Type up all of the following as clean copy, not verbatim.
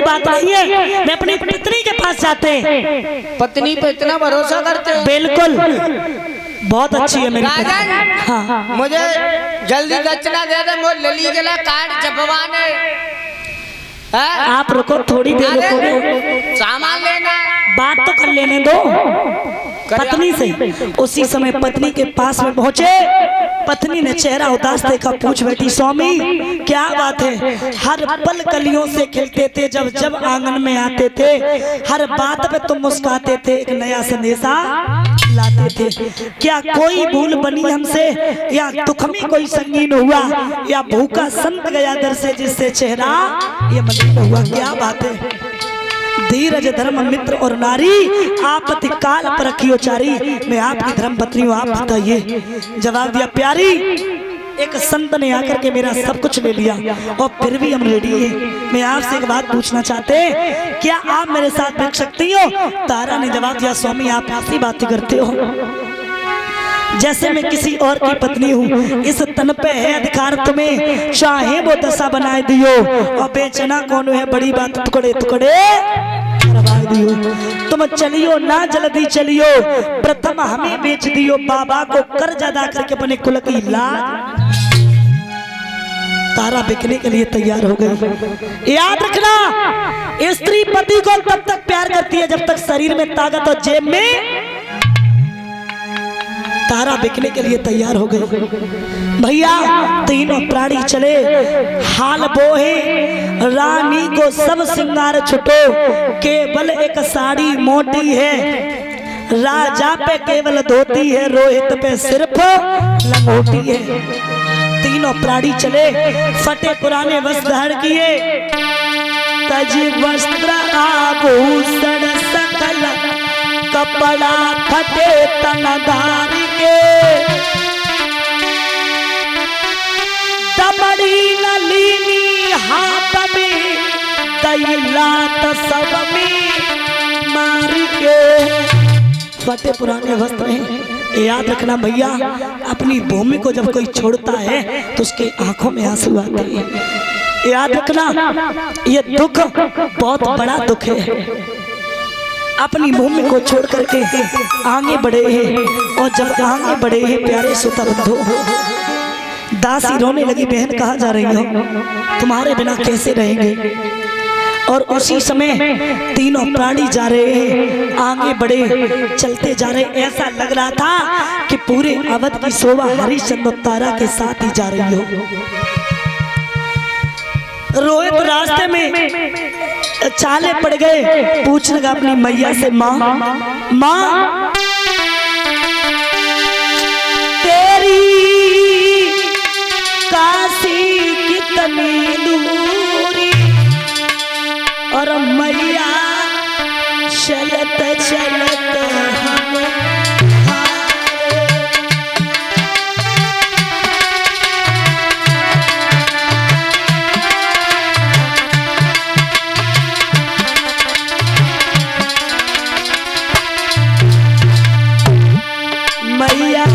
बात नहीं है। मैं अपनी पत्नी के पास जाते हैं। पत्नी पे इतना भरोसा करते हो? बिल्कुल, बहुत अच्छी है मेरी पत्नी। हाँ। मुझे जल्दी दक्षिणा दे दे, मुझे लली गला कार्ड छपवाने। आप रुको, थोड़ी देर रुको, सामान लेना, बात तो कर लेने दो पत्नी से। उसी समय पत्नी के पास में पहुंचे। पत्नी ने चेहरा उदास देखा, पूछ बैठी, स्वामी क्या बात है? हर पल कलियों से खिलते थे, जब जब आंगन में आते थे हर बात पे तुम मुस्कुराते थे, एक नया संदेशा लाते थे। क्या कोई भूल बनी हमसे, या दुख में कोई संगीन हुआ, या भूखा संत गया दर से जिससे चेहरा ये मलिन हुआ? क्या बात है? धीरज धर्म मित्र और नारी, आपत्ति काल पर रखियो चारी। मैं आपकी धर्म पत्नी हूँ, आप बताइए। जवाब दिया, प्यारी एक संत ने आकर के मेरा सब कुछ ले लिया और फिर भी हम रेडी हैं। मैं आपसे एक बात पूछना चाहते हैं, क्या आप मेरे साथ बैठ सकती हो? तारा ने जवाब दिया, स्वामी आप ऐसी बातें करते हो जैसे मैं किसी और की पत्नी हूँ। इस तन पे है अधिकार तुम्हें, चाहे वो दशा बनाए दियो, और बेचना कौन है बड़ी बात, टुकड़े टुकड़े करवा दियो। तुम चलियो ना जल्दी चलियो, प्रथम हमें बेच दियो, बाबा को कर्ज अदा करके अपने कुल की लाज। तारा बिकने के लिए तैयार हो गई। याद रखना, स्त्री पति को तब तक प्यार करती है जब तक शरीर में ताकत और जेब में। तारा बिकने के लिए तैयार हो गई। भैया तीनों प्राणी चले, हाल बोहे रानी को सब श्रृंगार छुटो, केवल एक साड़ी मोटी है, राजा पे केवल धोती है, रोहित पे सिर्फ लंगोटी है। तीनों प्राणी चले, फटे पुराने वस्त्र धारण किए, तज वस्त्र आभूषण सकल, कपड़ा फटे तनदार के, दमड़ी नलीनी हाथ में, दैलात सब में मार के। फटे पुराने वस्त्र हैं। याद रखना भैया, अपनी भूमि को जब कोई छोड़ता है तो उसके आंखों में आंसू आते हैं। याद रखना, ये दुख बहुत बड़ा दुख है। अपनी भूमि को छोड़ करके आगे बढ़े हैं, और जब आगे बढ़े हैं प्यारे श्रोता बंधु, दासी रोने लगी, बहन कहाँ जा रही हो, तुम्हारे बिना कैसे रहेंगे? और उसी समय तीनों प्राणी जा रहे हैं, आगे बढ़े, चलते जा रहे। ऐसा लग रहा था कि पूरे अवध की शोभा हरिश्चंद्र तारा के साथ ही जा रही हो। रोहित रास्ते में चाले पड़ गए, पूछने लगा अपनी मैया से, माँ माँ तेरी काशी कितनी दूरी, और मैया चलत चलत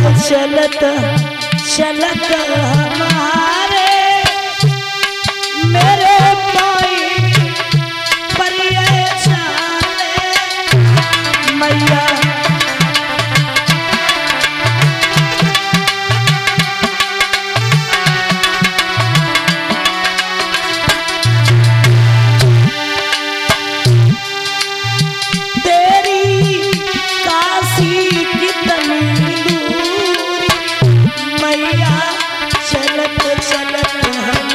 हम चलत चलत हमारे, मेरे भाई पर ये चाले मैया। तेरी काशी कितनी चलत चलत हम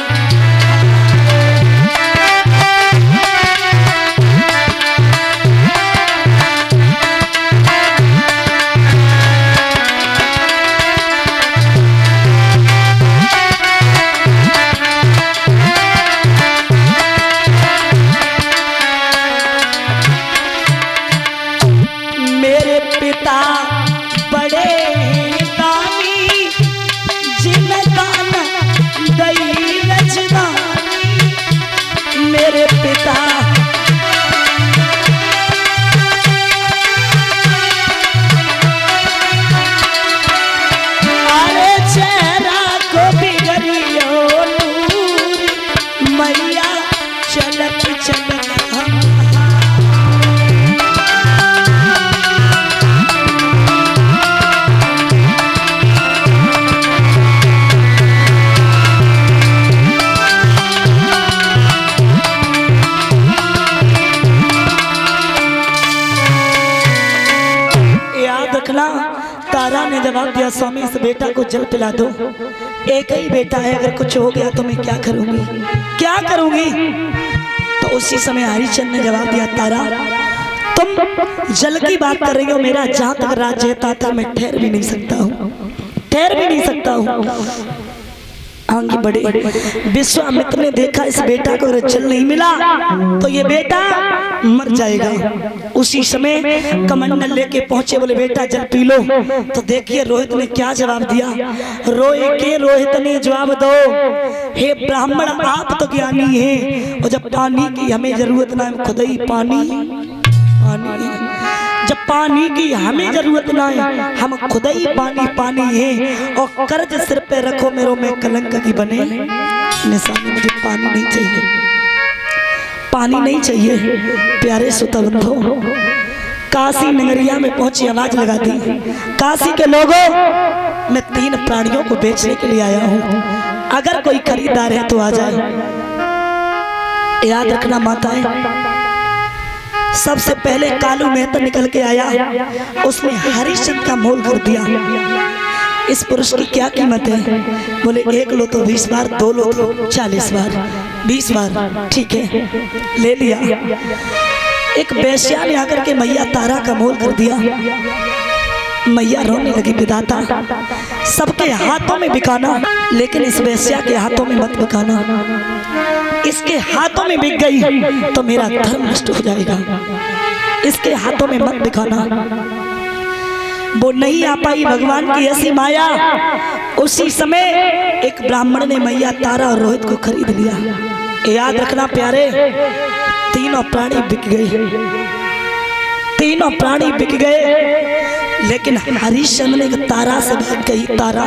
दिया, स्वामी इस बेटा को जल पिला दो, एक ही बेटा है, अगर कुछ हो गया तो मैं क्या करूंगी, क्या करूंगी। तो उसी समय हरिश्चंद्र ने जवाब दिया, तारा तुम जल की बात कर रही हो, मेरा जहां तक राज्य है तहां तक मैं ठहर भी नहीं सकता हूँ, ठहर भी नहीं सकता हूँ। आगे बढ़े, विश्वामित्र ने देखा इस बेटा को अगर जल नहीं मिला तो ये बेटा मर जाएगा। उसी समय कमंडल लेके पहुंचे, बोले बेटा जल पी लो। तो देखिए रोहित ने क्या जवाब दिया, रोहित ने जवाब दो, हे ब्राह्मण आप तो ज्ञानी हैं, और जब पानी की हमें जरूरत ना है, खुद ही पानी जब पानी की हमें जरूरत ना है, हम खुद ही पानी है, और कर्ज सिर पे रखो मेरो में कलंक की बने निशानी। मुझे पानी नहीं चाहिए, पानी नहीं चाहिए। प्यारे सुतबंधो, काशी नगरिया में पहुंची, आवाज लगा दी, काशी के लोगों मैं 3 प्राणियों को बेचने के लिए आया हूँ, अगर कोई खरीदार है तो आ जाए। याद रखना माताएं, सबसे पहले कालू मेहता निकल के आया, उसने हरिश्चंद्र का मोल कर दिया। इस पुरुष की क्या कीमत है? बोले 1 लो तो 20 बार, 2 लो तो 40 बार, 20 बार, ठीक है, ले लिया। एक वेश्या ने आकर के मैया तारा का मोल कर दिया। मैया रोने लगी, विधाता सबके हाथों में बिकाना, लेकिन इस वेश्या के हाथों में मत बिकाना, इसके हाथों में बिक गई तो मेरा धर्म नष्ट हो जाएगा, इसके हाथों में मत बिकाना। वो नहीं आ पाई, भगवान की ऐसी माया। उसी समय एक ब्राह्मण ने मैया तारा और रोहित को खरीद लिया। याद रखना प्यारे, तीनों प्राणी बिक गए, तीनों प्राणी बिक गए। लेकिन हरिश्चंद्र ने तारा से बात कही, तारा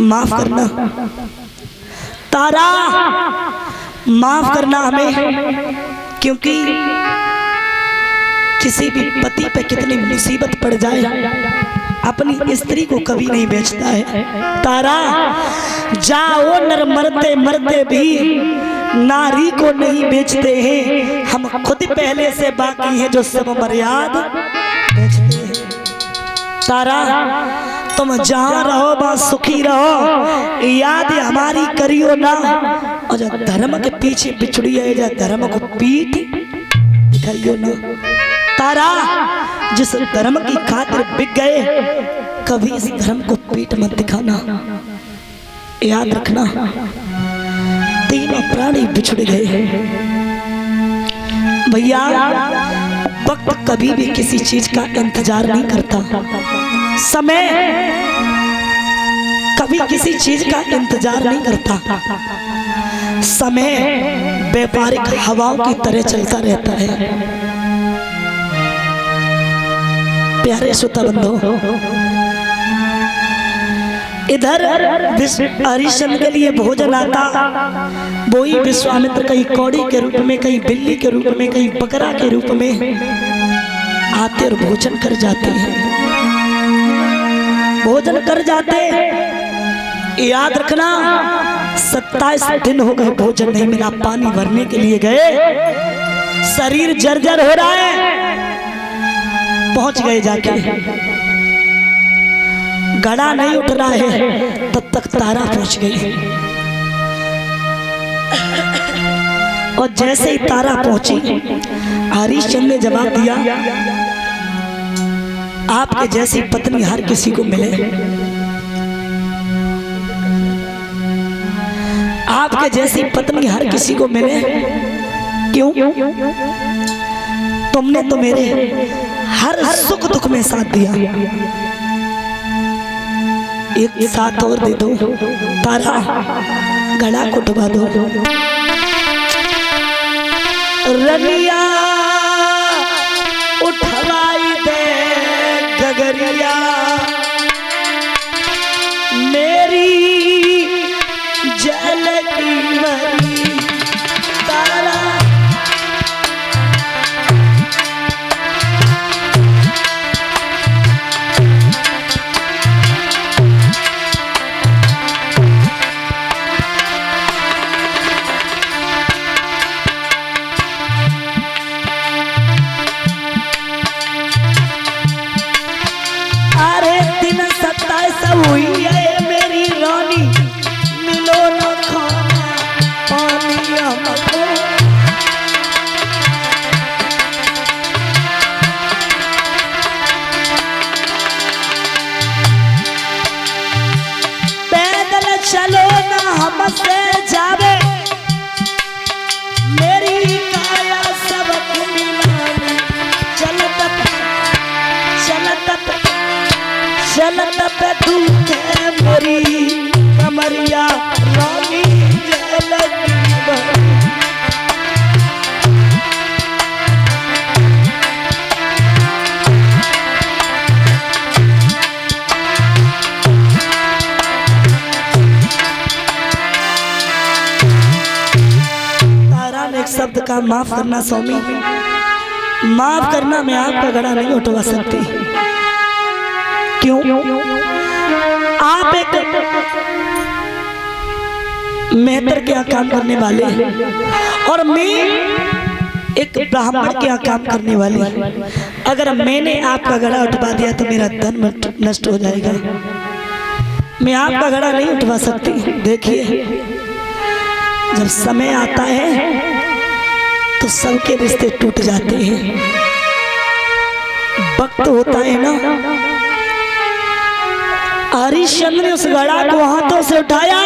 माफ करना, तारा माफ करना हमें, क्योंकि किसी भी पति पे कितनी मुसीबत पड़ जाए अपनी स्त्री को कभी नहीं बेचता है। तारा जाओ, नर मरते मरते भी नारी को नहीं बेचते हैं, हम खुद पहले से बाकी हैं जो सब मर्यादा बेचते हैं। तारा तुम जहाँ रहो वहाँ सुखी रहो, याद हमारी करियो ना, और जो धर्म के पीछे बिछड़ी है, जो धर्म को पीठ दिखाइयो ना। तारा जिस धर्म की खातिर बिक गए, कभी इस धर्म को पीठ मत दिखाना। याद रखना, तीनों प्राणी बिछड़ गए। भैया वक्त कभी भी किसी चीज का इंतजार नहीं करता, समय कभी किसी चीज का इंतजार नहीं करता, समय व्यापारिक हवाओं की तरह चलता रहता है। प्यारे सुतबंधो, इधर हरिश्चंद्र के लिए भोजन आता, वही विश्वामित्र कहीं कौड़ी के रूप में, कहीं बिल्ली के रूप में, कहीं बकरा के रूप में आते और भोजन कर जाते हैं, भोजन कर जाते। याद रखना 27 दिन हो गए भोजन नहीं मिला, पानी भरने के लिए गए, शरीर जर्जर हो रहा है, पहुंच गए जाके, घड़ा नहीं उठ रहा है, तब तक तारा पहुंच गई। और जैसे ही तारा पहुंची, हरिश्चंद्र ने जवाब दिया, आपके जैसी पत्नी हर किसी को मिले, आपके जैसी पत्नी हर किसी को मिले, क्यों? तुमने तो मेरे हर सुख दुख में साथ दिया, एक साथ और दे दो। तारा घड़ा को डुबा दो। रनिया उठवाई दे गगरिया, मेरी जल की मरी। तारा हुई है मेरी रानी, मिलो न खाना पानी हमको। पैदल चलो ना हमसे जावे, मेरी काया सबक मिलानी। चलत चलत चलत पे तू है मेरी कमरिया रानी जलगी बड़ी। तारा ने एक शब्द का माफ करना स्वामी, माफ करना, मैं आपका घड़ा नहीं उठवा सकती। क्यों? आप एक मेहतर के यहाँ काम करने वाले और मैं एक ब्राह्मण के यहाँ काम करने वाली। अगर मैंने आपका घड़ा उठवा दिया तो मेरा धन नष्ट हो जाएगा। मैं आपका घड़ा नहीं उठवा सकती। देखिए, जब समय आता है तो सबके रिश्ते टूट जाते हैं। वक्त होता है ना। हरिश्चंद्र ने उस घड़ा को हाथों से उठाया,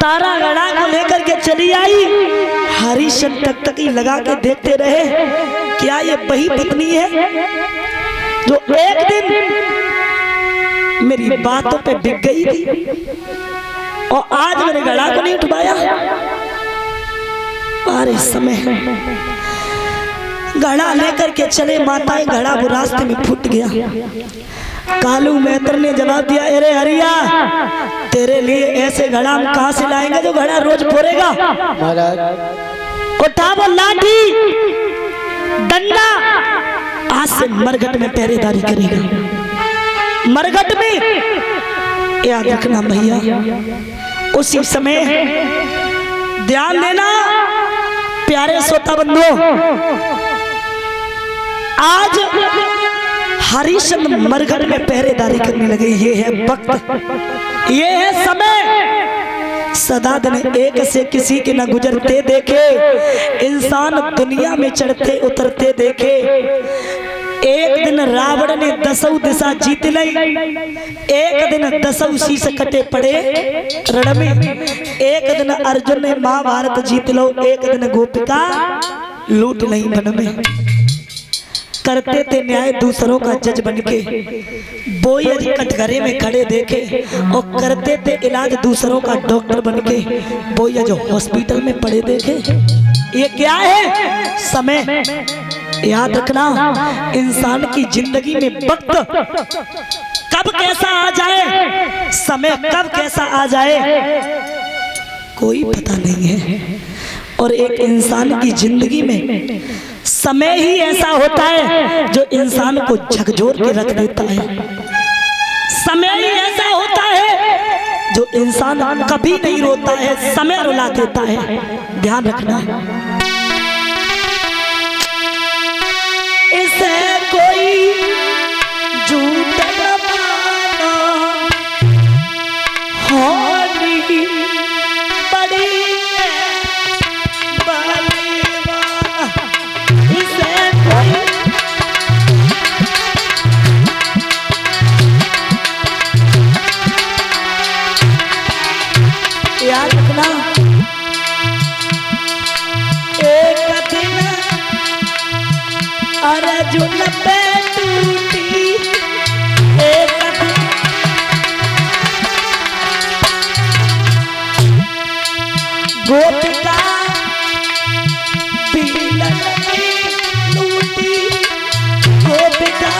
तारा घड़ा को लेकर के चली आई। हरिश्चंद्र टकटकी लगा के देखते रहे, क्या ये वही पत्नी है जो एक दिन मेरी बातों पे बिक गई थी और आज मेरे घड़ा को नहीं उठवाया। और इस समय घड़ा लेकर के चले माताएं, घड़ा वो रास्ते में फूट गया। कालू मेहतर ने जवाब दिया, अरे हरिया, तेरे लिए ऐसे घड़ा हम कहां से लाएंगे जो घड़ा रोज फोड़ेगा। उठा वो लाठी डंडा, आज से मरघट में पहरेदारी करेगा। मरघट में याद रखना भैया। उसी समय ध्यान देना प्यारे श्रोता बंधुओं, आज हरिश्चंद्र मरघट में पहरेदारी करने लगे। ये है वक्त, ये है समय। सदा दिन एक से किसी के न गुजरते देखे, इंसान दुनिया में चढ़ते उतरते देखे। एक दिन रावण ने 10 दिशा जीत ली, एक दिन 10 शीश कटे पड़े रण में। एक दिन अर्जुन ने महाभारत जीत लो, एक दिन गोपिका लूट नहीं वन में। करते थे न्याय दूसरों का जज बनके, बोयज कटघरे में खड़े देखे। और करते थे इलाज दूसरों का डॉक्टर बनके, बोयज हॉस्पिटल में पड़े देखे। ये क्या है? समय। याद रखना, इंसान की जिंदगी में वक्त कब कैसा आ जाए, समय कब कैसा आ जाए, कोई पता नहीं है। और एक इंसान की जिंदगी में समय ही ऐसा होता है जो इंसान को झकझोर के रख देता है। समय ही ऐसा होता है जो इंसान कभी नहीं रोता है, समय रुला देता है। ध्यान रखना, इसे कोई झूठ न माना, होनी बड़ी याद रखना। एक दिन अर्जुन पे टूटी, एक दिन गोपिका बिलन की लूटी। गोपिका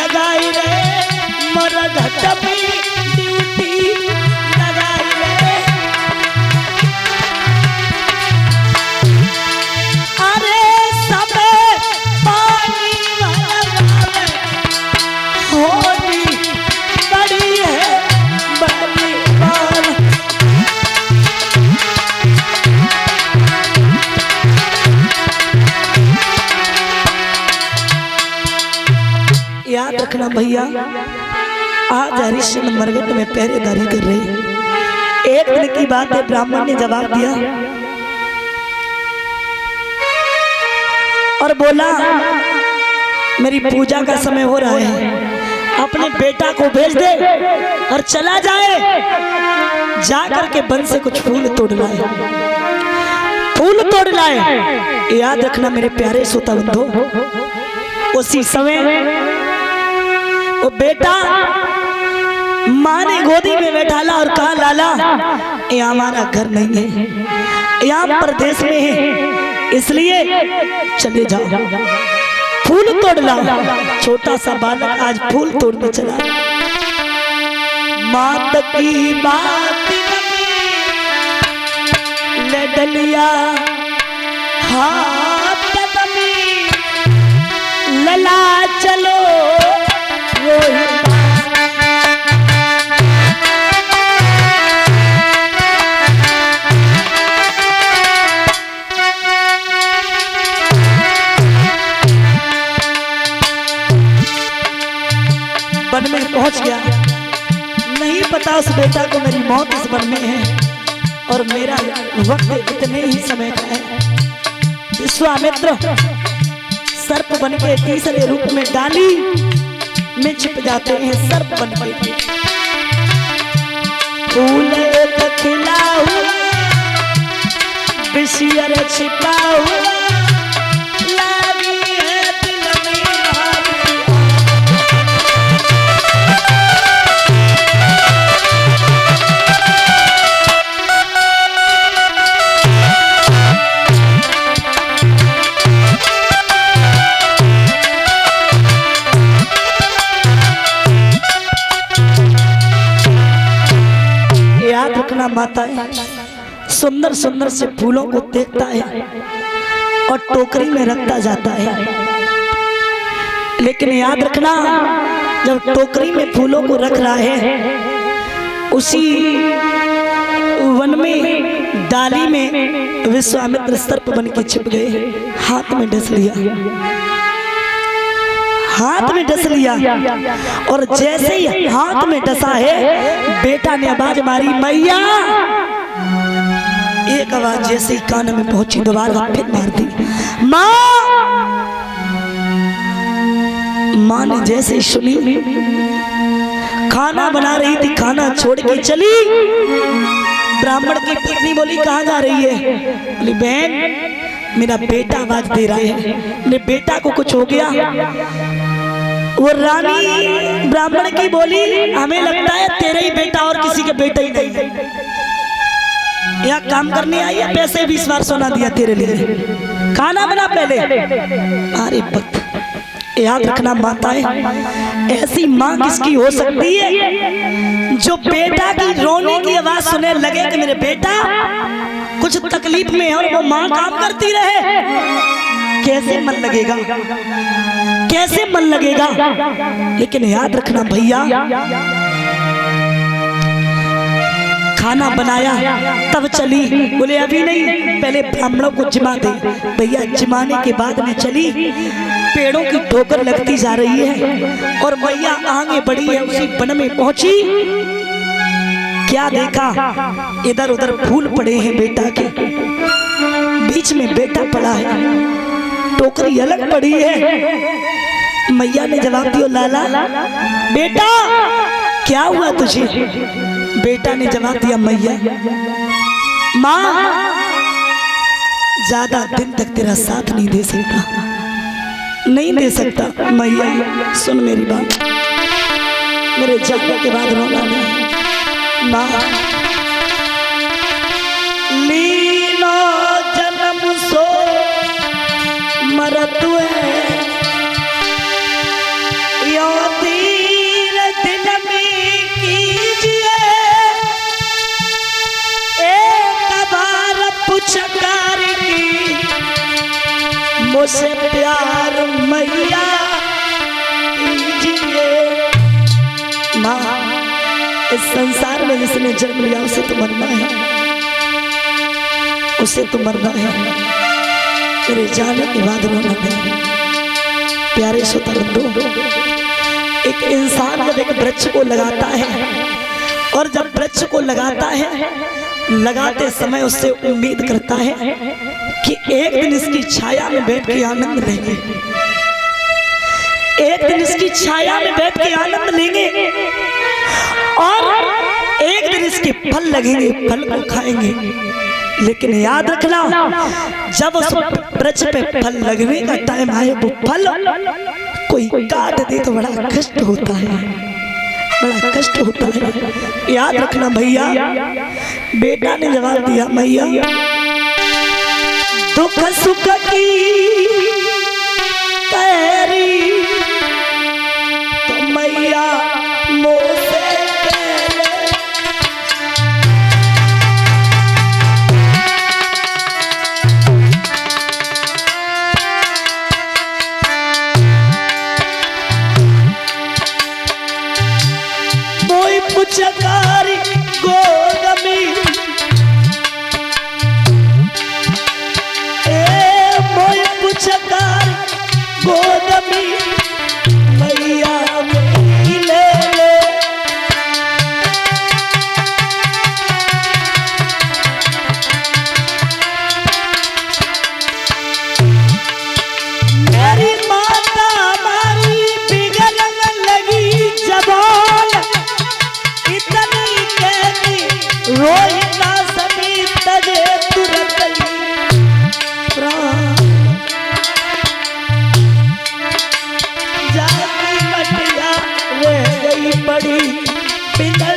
लगाई रे मोर घटपी ड्यूटी लगाई रे। अरे सबे पानी वाला होली बड़ी है बड़ी बार। याद रखना भैया, आज हरिश्चंद्र मरघट में पहरेदारी कर रहे हैं। एक दिन की बात है, ब्राह्मण ने जवाब दिया और बोला मेरी पूजा का समय हो रहा है, अपने बेटा को भेज दे और चला जाए, जाकर के वन से कुछ फूल तोड़ लाए, फूल तोड़ लाए। याद रखना मेरे प्यारे श्रोता बंधु, उसी समय वो बेटा माँ ने गोदी में बैठाला और कहा लाला ये हमारा घर नहीं है, यहाँ प्रदेश में है, इसलिए चले जाओ, फूल तोड़ लाओ। छोटा सा बालक आज फूल तोड़ने चला। मात की बात ले डलिया हाथ लला चलो वन में पहुंच गया। नहीं पता उस बेटा को मेरी मौत इस वन में है और मेरा वक्त इतने ही समय का है। विश्वामित्र सर्प बन के तीसरे रूप में डाली में छिप जाते हैं, सर्प बन के। फूल एक खिला हुआ बिशियर छिपा हुआ लागी है दिल में माता है। सुंदर सुंदर से फूलों को देखता है और टोकरी में रखता जाता है, लेकिन याद रखना जब टोकरी में फूलों को रख रहा है, उसी वन में डाली में विश्वामित्र सर्प बन के छिप गए। हाथ में डस लिया, हाथ में डस लिया और जैसे ही हाथ में डसा है, बेटा ने आवाज मारी मैया। एक आवाज जैसे ही कान में पहुंची, दोबारा फिर मार दी माँ। माँ ने जैसे ही सुनी, खाना बना रही थी, खाना छोड़ के चली। ब्राह्मण की पत्नी बोली कहाँ जा रही है? बोली बहन मेरा बेटा आवाज दे रहा है, मेरे बेटा को कुछ हो गया। वो रानी ब्राह्मण की बोली हमें लगता है तेरे ही बेटा और किसी के बेटा ही नहीं है, यहाँ काम करने आई है, पैसे 20 बार सोना दिया तेरे लिए, खाना बना पहले। अरे भक्त याद रखना माताएं, ऐसी माँ किसकी हो सकती है जो बेटा की रोने की आवाज सुने लगे कि मेरे बेटा कुछ तकलीफ में है और वो माँ काम करती रहे। कैसे मन लगेगा, कैसे मन लगेगा। लेकिन याद रखना भैया, खाना बनाया तब चली। बोले अभी नहीं, पहले ब्राह्मणों को जिमा दे। भैया जिमाने के बाद में चली, पेड़ों की ठोकर लगती जा रही है और मैया आगे बढ़ी है। उसी वन में पहुंची, क्या देखा, इधर उधर फूल पड़े हैं बेटा के, बीच में बेटा पड़ा है, टोकरी अलग पड़ी है। मैया ने जवाब दिया लाला बेटा क्या हुआ तुझे? बेटा ने जवाब दिया मैया माँ ज्यादा दिन तक तेरा साथ नहीं दे सकता, नहीं दे सकता। मैया सुन मेरी बात, मेरे जाने के बाद रोना नहीं। माँ लीनो जन्म सो मरतु है, इस संसार में जिसने जन्म लिया उसे तो मरना है, उसे तो मरना है। मेरे जाने के बाद रोना नहीं। प्यारे श्रोता बंधु, एक इंसान जब एक वृक्ष को लगाता है और जब वृक्ष को लगाता है, लगाते समय उससे उम्मीद करता है कि एक दिन इसकी छाया में बैठ के आनंद लेंगे, एक दिन इसकी छाया में बैठ के आनंद लेंगे और एक दिन इसके फल लगेंगे, फल को खाएंगे। लेकिन याद रखना, जब उस वृक्ष पे फल लगने का टाइम आए, वो फल कोई काट दे तो बड़ा कष्ट होता है, बड़ा कष्ट होता है। याद रखना भैया। बेटा ने जवाब दिया, मैया दुख सुख की कैरी तो मैया मोसे मोई पुचकारी गोदमी मोई पुचकारी गोदमी मैया मेरी ले ले। मेरी माता मारी बिगड़ने लगी जबान, इतनी कहती रोई ना सभी तजे तुरंत प्राण जाती मटिया रह गई बड़ी बिगड़